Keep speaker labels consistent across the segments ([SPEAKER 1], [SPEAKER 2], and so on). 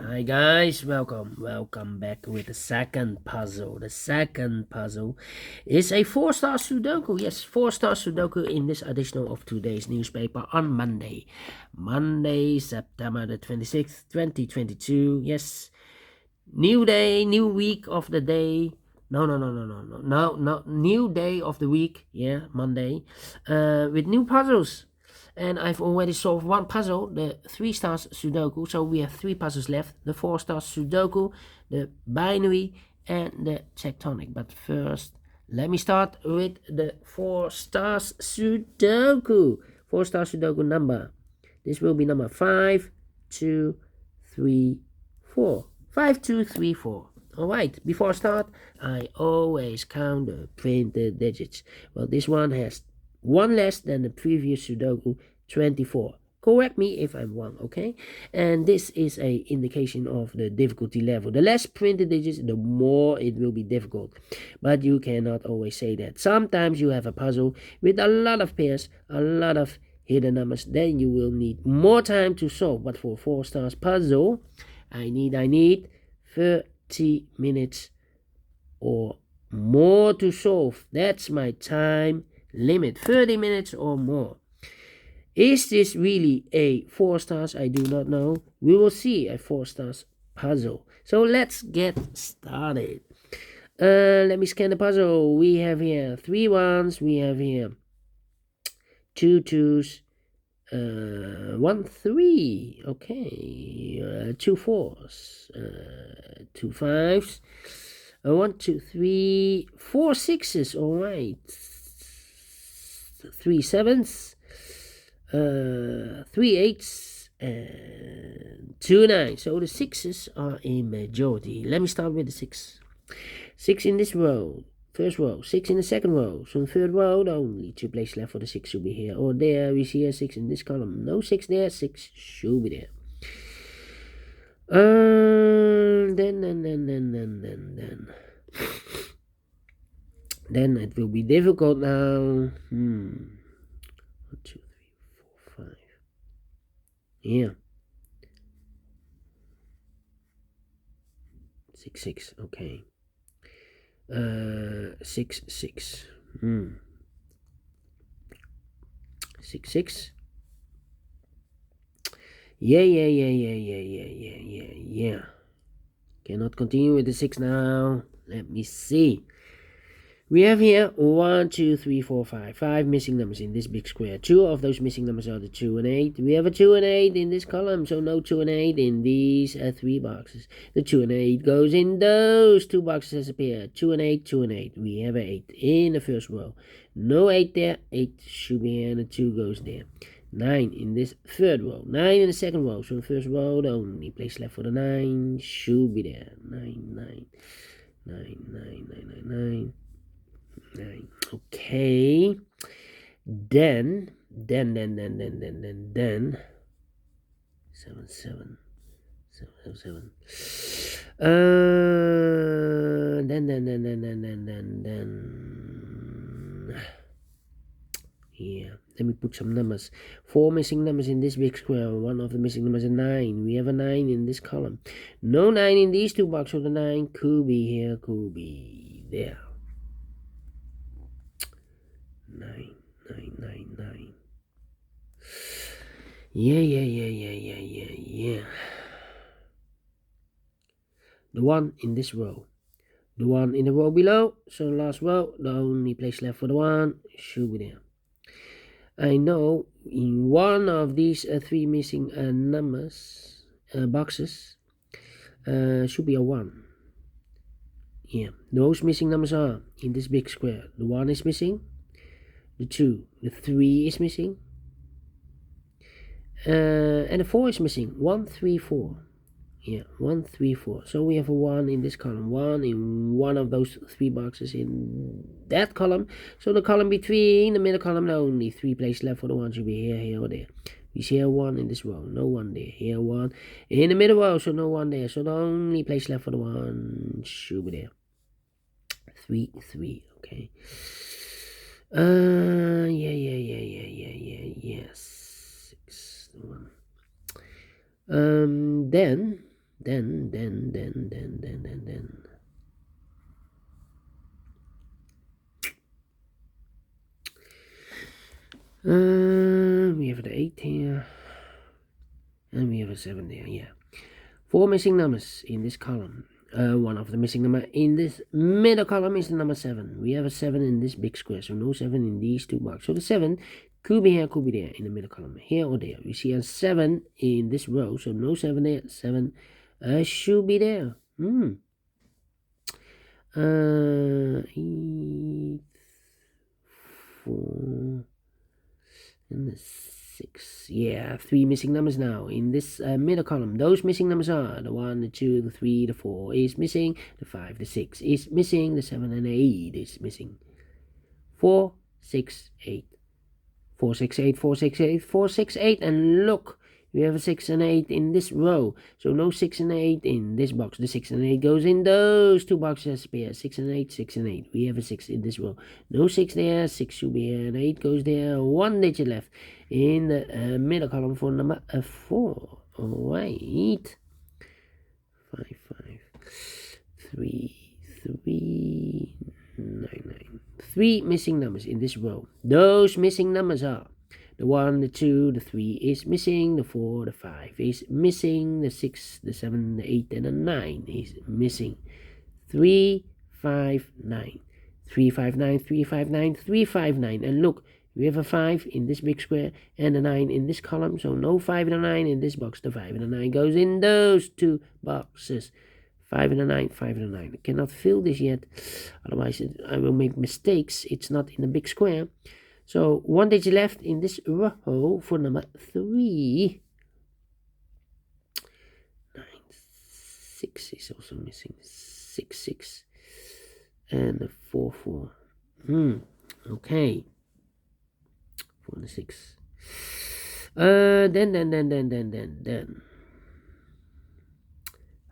[SPEAKER 1] Hi guys, welcome back with the second puzzle. The second puzzle is a four-star Sudoku. Yes, four-star Sudoku in this edition of today's newspaper on Monday, September the 26th, 2022. Yes, new day, new week of the day. No, new day of the week. Yeah, Monday, with new puzzles. And I've already solved one puzzle, the 3 stars Sudoku. So we have 3 puzzles left: the 4 stars Sudoku, the binary, and the tectonic. But first, let me start with the 4 stars Sudoku. 4 star Sudoku number. This will be number 5, 2, 3, 4. 5, 2, 3, 4. Alright, before I start, I always count the printed digits. Well, this one has one less than the previous Sudoku, 24. Correct me if I'm wrong, okay? And this is a indication of the difficulty level. The less printed digits, the more it will be difficult. But you cannot always say that. Sometimes you have a puzzle with a lot of pairs, a lot of hidden numbers, then you will need more time to solve. But for 4 stars puzzle, I need 30 minutes or more to solve. That's my time limit, 30 minutes or more. Is this really a 4 stars? I do not know. We will see a 4 stars puzzle. So let's get started. Let me scan the puzzle. We have here 3 ones. We have here 2 twos. 1 3. Okay. 2 fours. 2 fives. 1 2 3 4 sixes. All right. 3 sevens. 3 eights and 2 nines. So the sixes are a majority. Let me start with the 6. 6 in this row, first row. 6 in the second row. So in the third row, the only 2 places left for the 6 should be here or there. We see a 6 in this column. No 6 there. 6 should be there. Then it will be difficult now. 1 2 3 4 5. Yeah. 6 6. Okay. 6 6. 6 6. Yeah. Cannot continue with the 6 now. Let me see. We have here 1, 2, 3, 4, 5. 5 missing numbers in this big square. 2 of those missing numbers are the 2 and 8. We have a 2 and 8 in this column, so no 2 and 8 in these 3 boxes. The 2 and 8 goes in those 2 boxes as a pair. 2 and 8, 2 and 8. We have an 8 in the first row. No 8 there. 8 should be here and the 2 goes there. 9 in this third row. 9 in the second row. So in the first row, the only place left for the 9 should be there. 9, 9. 9, 9, 9, 9, 9. 9. Okay. Then 7 7 7 7 7. Then yeah, let me put some numbers. 4 missing numbers in this big square. One of the missing numbers is 9. We have a 9 in this column. No 9 in these 2 boxes. So the 9 could be here, could be there. 9 9 9 9. Yeah. The 1 in this row. The 1 in the row below. So last row, the only place left for the 1 should be there. I know in one of these 3 missing numbers, boxes, should be a 1. Yeah, those missing numbers are in this big square. The 1 is missing. The 2, the 3 is missing. And the 4 is missing. 1 3 4. Yeah, 1 3 4. So we have a 1 in this column. 1 in one of those 3 boxes in that column. So the column between the middle column, only 3 places left for the 1 should be here or there. We see a 1 in this row. No 1 there. Here 1 in the middle row. So no 1 there. So the only place left for the 1 should be there. 3 3. Okay. Yes. 6 1. Then Then. We have the 8 here. And we have a 7 there, yeah. 4 missing numbers in this column. One of the missing number in this middle column is the number 7. We have a 7 in this big square, so no 7 in these two boxes. So the 7 could be here, could be there in the middle column, here or there. We see a 7 in this row, so no 7 there. 7 should be there. 8, 4, and the 6. Yeah, 3 missing numbers now in this middle column. Those missing numbers are the 1, the 2, the 3, the 4 is missing, the 5, the 6 is missing, the 7 and the 8 is missing. 4, 6, 8. 4, 6, 8, 4, 6, 8, 4, 6, 8, and look, we have a 6 and 8 in this row, so no 6 and 8 in this box. The 6 and 8 goes in those two boxes pair. 6 and 8, 6 and 8. We have a 6 in this row. No 6 there, 6 should be here, and 8 goes there. 1 digit left in the middle column for number 4. Alright. 5, 5, 3, 3, 9, 9. 3 missing numbers in this row. Those missing numbers are the 1, the 2, the 3 is missing, the 4, the 5 is missing, the 6, the 7, the 8, and the 9 is missing. 3, 5, 9. 3, 5, 9, 3, 5, 9, 3, 5, 9. And look, we have a 5 in this big square and a 9 in this column, so no 5 and a 9 in this box. The 5 and a 9 goes in those two boxes. 5 and a 9, 5 and a 9. I cannot fill this yet, otherwise I will make mistakes. It's not in a big square. So 1 digit left in this row for number 3. 9, 6 is also missing. 6, 6. And a 4, 4. Okay. 4 and a 6. Then.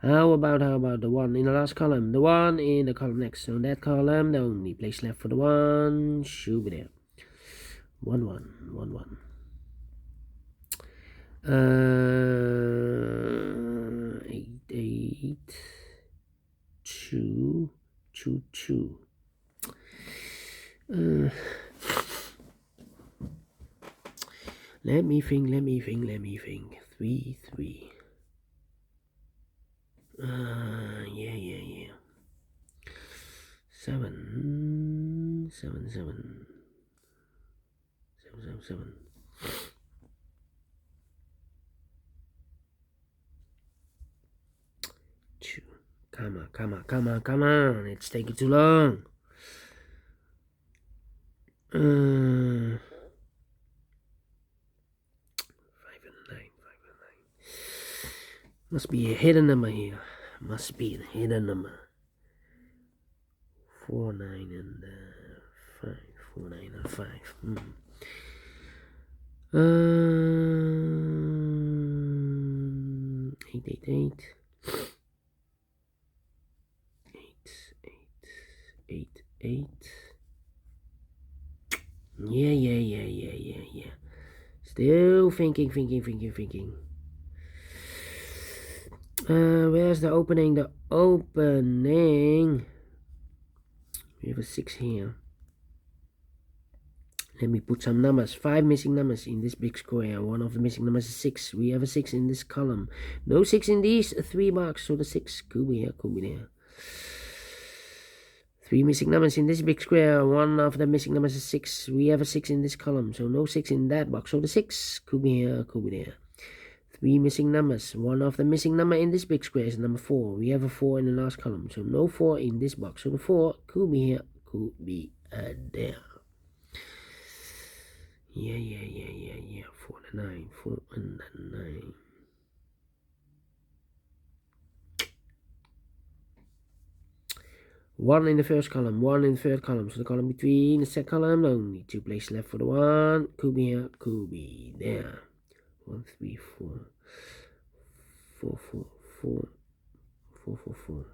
[SPEAKER 1] How about the 1 in the last column? The 1 in the column next. So in that column, the only place left for the 1 should be there. 1, 1, 1, 1. 8, 8. 2, 2, 2. Let me think. 3, 3. Yeah. 7, 7, 7. 7, 7. Two. Come on. It's taking too long. 5 and 9. Must be a hidden number here. 4, 9, and 5. 4, 9, and 5. 8, 8, 8. 8, 8. Yeah. Still thinking. Where's the opening? We have a 6 here. Let me put some numbers. 5 missing numbers in this big square. One of the missing numbers is 6. We have a 6 in this column. No 6 in these 3 boxes, so the 6 could be here, could be there. 3 missing numbers in this big square. One of the missing numbers is 6. We have a 6 in this column, so no 6 in that box, so the 6 could be here, could be there. 3 missing numbers. One of the missing number in this big square is number 4. We have a 4 in the last column, so no 4 in this box, so the 4 could be here, could be there. Yeah. 4 and 9. 4 and 9. One in the first column, 1 in the third column. So the column between the second column, only 2 places left for the 1. Could be here, could be there. 1, 3, 4. 4, 4, 4. 4, 4, 4.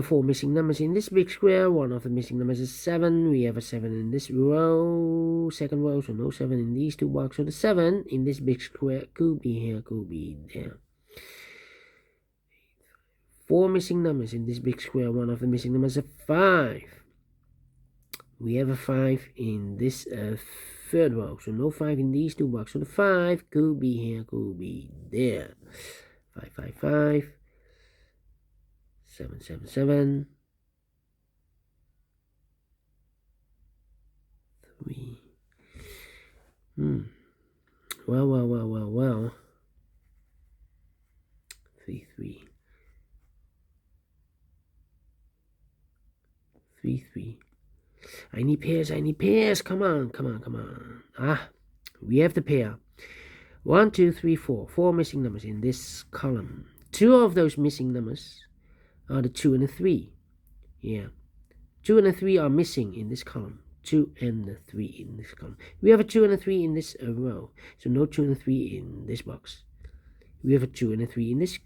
[SPEAKER 1] 4 missing numbers in this big square. One of the missing numbers is 7. We have a 7 in this row, second row, so no 7 in these two boxes. So the 7 in this big square could be here, could be there. 4 missing numbers in this big square. One of the missing numbers is 5. We have a 5 in this third row, so no 5 in these two boxes. So the 5 could be here, could be there. 5, 5, 5. 7, 7, 7. 3. Well. 3, 3. 3, 3. I need pairs. Come on. Ah, we have the pair. 1, 2, 3, 4. 4 missing numbers in this column. 2 of those missing numbers are the 2 and the 3. Yeah. 2 and the 3 are missing in this column. 2 and the 3 in this column. We have a 2 and a 3 in this row. So no 2 and a 3 in this box. We have a 2 and a 3 in this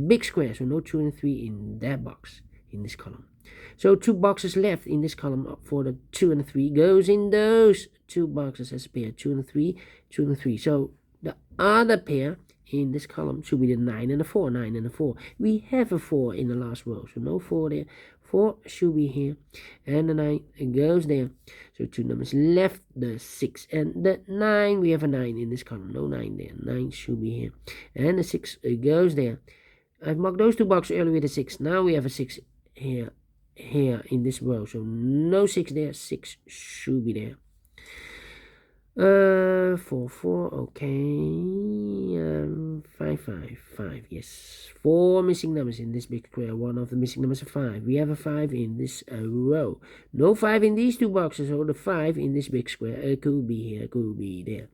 [SPEAKER 1] big square. So no 2 and a 3 in that box, in this column. So 2 boxes left in this column for the 2 and the 3 goes in those 2 boxes as a pair. 2 and a 3, 2 and a 3. So the other pair in this column should be the 9 and the 4. 9 and the 4. We have a 4 in the last row. So no 4 there. 4 should be here. And the 9 goes there. So 2 numbers left. The 6 and the 9. We have a 9 in this column. No 9 there. 9 should be here. And the 6 goes there. I've marked those 2 boxes earlier with a 6. Now we have a 6 here in this row. So no 6 there. 6 should be there. 4, 4, okay. 5, 5, 5, yes. 4 missing numbers in this big square. One of the missing numbers is 5. We have a 5 in this row. No 5 in these 2 boxes. So the 5 in this big square. It could be here, could be there.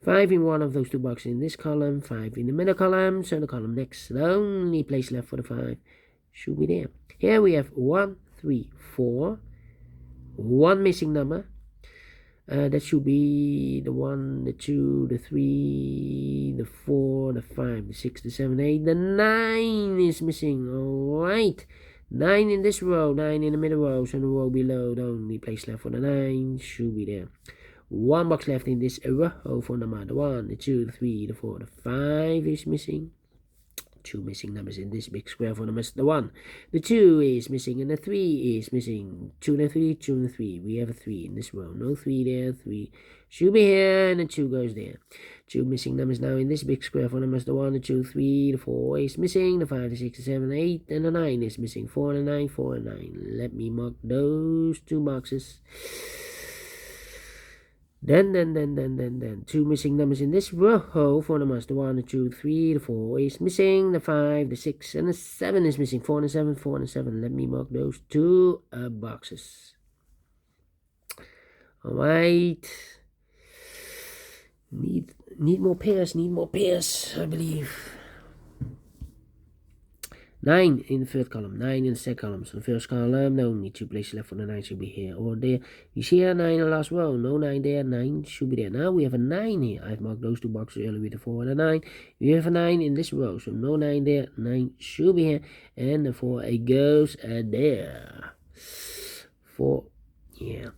[SPEAKER 1] 5 in one of those 2 boxes in this column. 5 in the middle column. So the column next. The only place left for the 5 should be there. Here we have 1, 3, 4. 1 missing number. That should be the 1, the 2, the 3, the 4, the 5, the 6, the 7, 8. The 9 is missing. Alright. 9 in this row, 9 in the middle row. So the row below, the only place left for the 9 should be there. 1 box left in this row for number the 1, the 2, the 3, the 4, the 5 is missing. 2 missing numbers in this big square for numbers. The 1, the 2 is missing, and the 3 is missing. 2 and a 3, 2 and a 3. We have a 3 in this row. No 3 there. 3 should be here, and the 2 goes there. 2 missing numbers now in this big square for numbers. The 1, the 2, 3, the 4 is missing. The 5, the 6, the 7, 8, and the 9 is missing. 4 and a 9, 4 and 9. Let me mark those 2 boxes. Then 2 missing numbers in this row for numbers. The 1, the 2, 3, the 4 is missing. The 5, the 6, and the 7 is missing. 4 and a 7, 4 and a 7. Let me mark those 2 boxes. Alright. Need more pairs, I believe. 9 in the third column, 9 in the second column. So the first column, the only 2 places left for the 9 should be here or there. You see here 9 in the last row, no 9 there, 9 should be there. Now we have a 9 here. I've marked those 2 boxes earlier with the 4 and the 9. We have a 9 in this row, so no 9 there, 9 should be here. And the 4 it goes there. 4, yeah.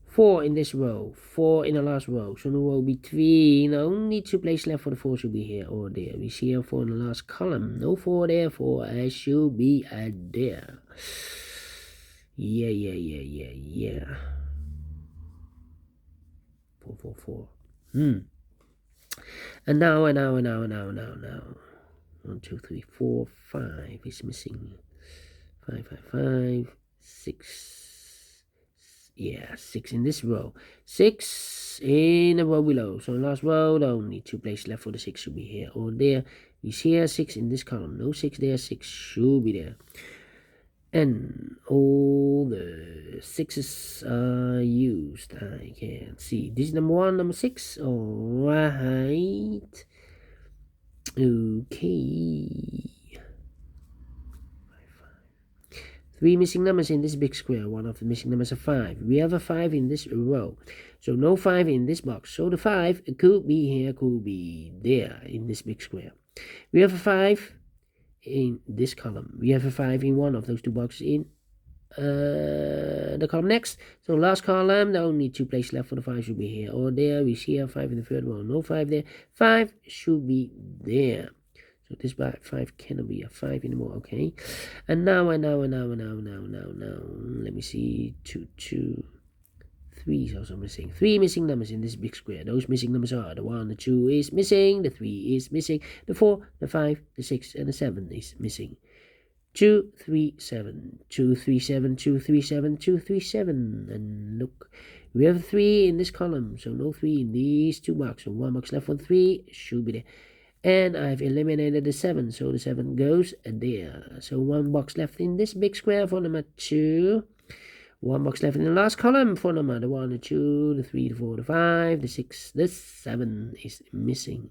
[SPEAKER 1] 4 in this row, 4 in the last row. So the row between, only 2 places left for the 4 should be here or there. We see here 4 in the last column. No 4 there, 4 should be there. Yeah. 4. And now. 1, 2, 3, 4, 5 is missing. 5, 6. Yeah, 6 in this row. 6 in the row below. So last row, the only 2 places left for the 6 should be here or there. We see here 6 in this column. No 6 there, 6 should be there. And all the 6s are used. I can't see. This is number 1, number 6. Alright. Okay. 3 missing numbers in this big square. One of the missing numbers is 5. We have a 5 in this row. So no 5 in this box. So the 5 could be here, could be there in this big square. We have a 5 in this column. We have a 5 in one of those 2 boxes in the column next. So last column, the only 2 places left for the 5 should be here or there. We see a 5 in the third row. No 5 there. 5 should be there. So this 5 cannot be a 5 anymore. Okay. And now. Let me see. 2, 3 is also missing. 3 missing numbers in this big square. Those missing numbers are the 1, the 2 is missing, the 3 is missing, the 4, the 5, the 6, and the 7 is missing. 2, 3, 7, 2, 3, 7, 2, 3, 7, 2, 3, 7. And look, we have 3 in this column, so no 3 in these 2 boxes. So 1 box left for 3 should be there. And I've eliminated the 7, so the 7 goes there. So 1 box left in this big square for number 2. 1 box left in the last column for number the 1, the 2, the 3, the 4, the 5, the 6, the 7 is missing.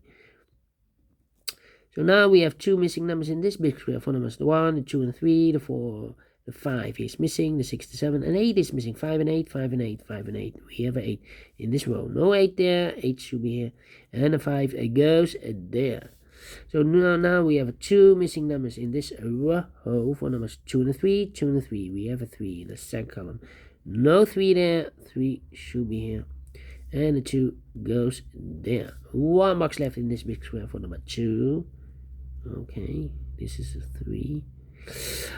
[SPEAKER 1] So now we have 2 missing numbers in this big square for numbers the 1, the 2, and the 3, the 4, the 5 is missing, the 6, the 7, and 8 is missing. 5 and 8, 5 and 8, 5 and 8. We have an 8 in this row. No 8 there, 8 should be here. And the 5 goes there. So now we have 2 missing numbers in this row for numbers 2 and 3, 2 and 3. We have a 3 in the second column. No 3 there, 3 should be here. And the 2 goes there. 1 box left in this big square for number 2. Okay, this is a 3.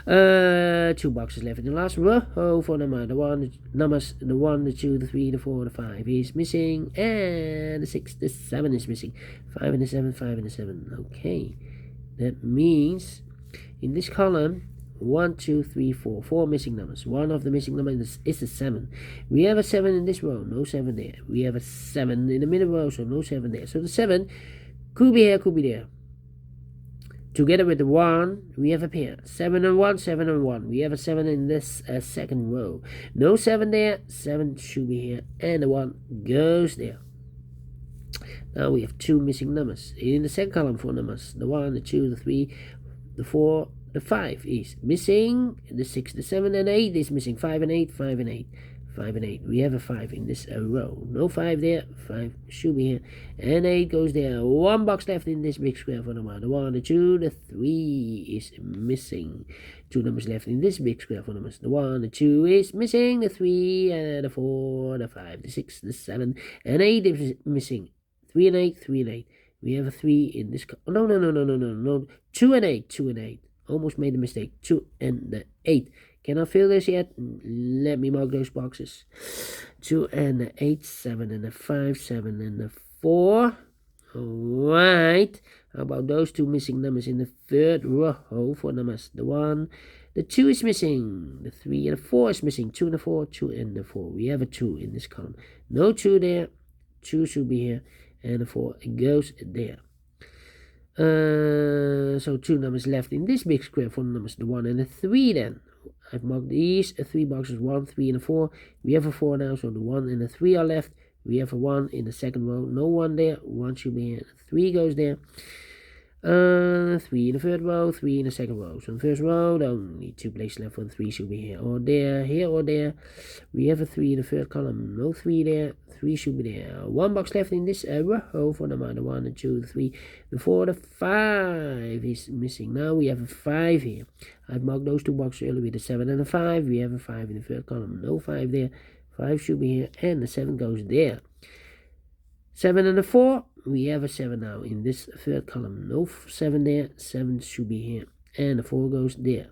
[SPEAKER 1] 2 boxes left in the last row for number the 1, the 1, the 2, the 3, the 4, the 5 is missing, and the 6, the 7 is missing. 5 and the 7, 5 and the 7. Okay, that means in this column 1, 2, 3, 4, 4 missing numbers. One of the missing numbers is the 7. We have a 7 in this row, no 7 there. We have a 7 in the middle row, so no 7 there. So the 7 could be here, could be there. Together with the 1, we have a pair. 7 and 1, 7 and 1. We have a 7 in this second row. No 7 there. 7 should be here. And the 1 goes there. Now we have 2 missing numbers. In the second column for numbers, the 1, the 2, the 3, the 4, the 5 is missing. The 6, the 7, and 8 is missing. 5 and 8, 5 and 8. 5 and 8. We have a 5 in this row. No 5 there. 5 should be here. And 8 goes there. 1 box left in this big square for number the 1, the 2, the 3 is missing. 2 numbers left in this big square for numbers the 1, the 2 is missing. The 3, and the 4, the 5, the 6, the 7, and 8 is missing. 3 and 8, 3 and 8. We have a 3 in this. No. 2 and 8, 2 and 8. Almost made a mistake. 2 and the 8. Cannot fill this yet. Let me mark those boxes. 2 and the 8, 7 and the 5, 7 and the 4. Alright. How about those 2 missing numbers in the third row for numbers? The 1, the 2 is missing. The 3 and the 4 is missing. 2 and the 4, 2 and the 4. We have a 2 in this column. No 2 there. 2 should be here. And the 4 goes there. So 2 numbers left in this big square for numbers the 1 and the 3 then. I've marked these 3 boxes, 1, 3, and a 4. We have a 4 now, so the 1 and the 3 are left. We have a 1 in the second row. No 1 there. 1 should be here. 3 goes there. 3 in the third row, 3 in the second row. So in the first row, the only 2 places left for the 3 should be here or there. We have a 3 in the third column. No 3 there. 3 should be there. 1 box left in this row for number the 1, the 2, the 3, the 4, the 5 is missing. Now we have a 5 here. I've marked those 2 boxes earlier with the 7 and the 5. We have a 5 in the third column. No 5 there. 5 should be here, and the 7 goes there. 7 and the 4. We have a 7 now in this third column. No 7 there. 7 should be here, and the 4 goes there.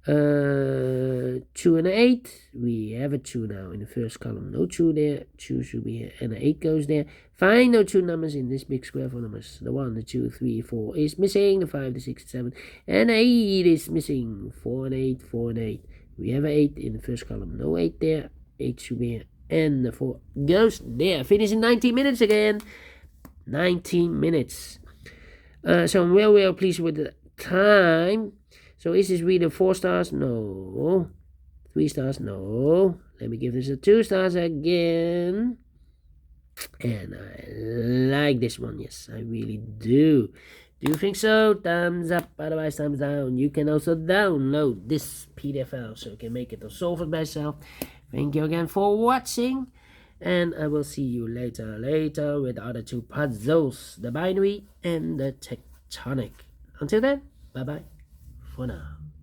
[SPEAKER 1] 2 and 8. We have a 2 now in the first column. No 2 there. 2 should be here, and the 8 goes there. Find no 2 numbers in this big square for numbers. The 1, the 2, 3, 4 is missing. The 5, the 6, 7, and 8 is missing. 4 and 8, 4 and 8. We have an 8 in the first column. No 8 there. 8 should be here, and the 4 goes there. Finish in 19 minutes again. 19 minutes. So I'm well pleased with the time. So is this really 4 stars? No. 3 stars? No. Let me give this a 2 stars again. And I like this one. Yes, I really do. Do you think so? Thumbs up, otherwise thumbs down. You can also download this PDF file so you can make it or solve it by yourself. Thank you again for watching. And I will see you later with the other 2 puzzles, the binary and the tectonic. Until then, bye-bye for now.